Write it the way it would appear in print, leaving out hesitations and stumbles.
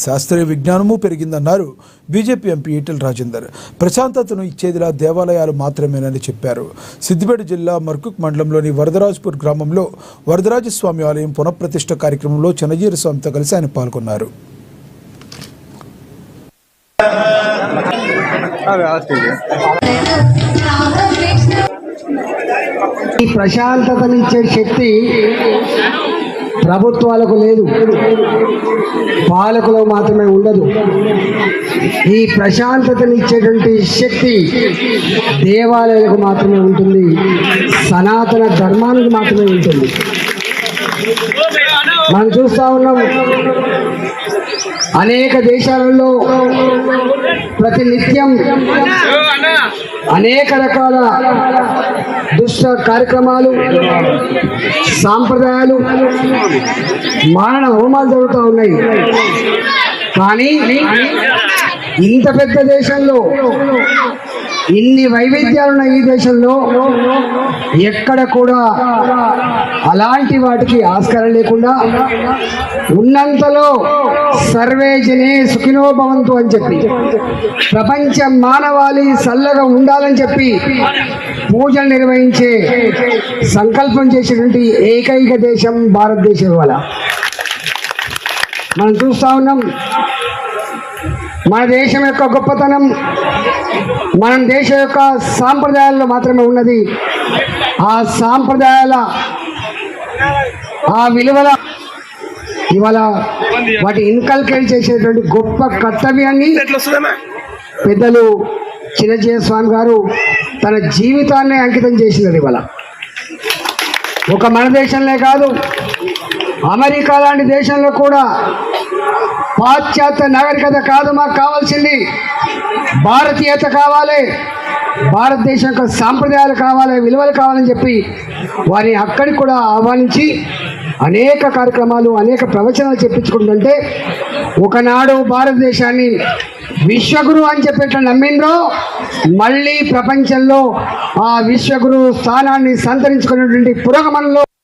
శాస్త్రీయ విజ్ఞానము పెరిగిందన్నారు BJP MP Etela Rajender. ప్రశాంతతను ఇచ్చేదిలా దేవాలయాలు మాత్రమేనని చెప్పారు. సిద్దిపేట జిల్లా మర్కుక్ మండలంలోని వరదరాజపూర్ గ్రామంలో వరదరాజస్వామి ఆలయం పునఃప్రతిష్ఠ కార్యక్రమంలో చెన్నజీర స్వామితో కలిసి ఆయన పాల్గొన్నారు. ఈ ప్రశాంతతనిచ్చే శక్తి ప్రభుత్వాలకు లేదు, పాలకులకు మాత్రమే ఉండదు. ఈ ప్రశాంతతనిచ్చేటువంటి శక్తి దేవాలయాలకు మాత్రమే ఉంటుంది, సనాతన ధర్మానికి మాత్రమే ఉంటుంది. మనం చూస్తూ ఉన్నాం, అనేక దేశాలలో ప్రతినిత్యం అనేక రకాల దుష్ట కార్యక్రమాలు, సాంప్రదాయాలు, మారణ హోమాలు జరుగుతూ ఉన్నాయి. కానీ ఇంత పెద్ద దేశంలో, ఇన్ని వైవిధ్యాలున్న ఈ దేశంలో ఎక్కడ కూడా అలాంటి వాటికి ఆస్కారం లేకుండా ఉన్నంతలో సర్వే జనే సుఖినో భవంతు అని చెప్పి, ప్రపంచ మానవాళి చల్లగా ఉండాలని చెప్పి పూజలు నిర్వహించే సంకల్పం చేసేటువంటి ఏకైక దేశం భారతదేశం. వల్ల మనం చూస్తూ ఉన్నాం, మన దేశం యొక్క గొప్పతనం మన దేశం యొక్క సాంప్రదాయాల్లో మాత్రమే ఉన్నది. ఆ సాంప్రదాయాల, ఆ విలువల ఇవాళ వాటి ఇన్కల్కేట్ చేసేటువంటి గొప్ప కర్తవ్యాన్ని పెద్దలు చిన్నజీర స్వామి గారు తన జీవితాన్ని అంకితం చేసినది. ఇవాళ ఒక మన దేశంలో కాదు, అమెరికా లాంటి దేశంలో కూడా పాశ్చాత్య నాగరికత కాదు మాకు కావాల్సింది, భారతీయత కావాలి, భారతదేశం యొక్క సాంప్రదాయాలు కావాలి, విలువలు కావాలని చెప్పి వారిని అక్కడికి కూడా ఆహ్వానించి అనేక కార్యక్రమాలు, అనేక ప్రవచనాలు చెప్పించుకుంటుంటే, ఒకనాడు భారతదేశాన్ని విశ్వగురు అని చెప్పేట నమ్మిండ్రో మళ్ళీ ప్రపంచంలో ఆ విశ్వగురు స్థానాన్ని సంతరించుకున్నటువంటి పురోగమనంలో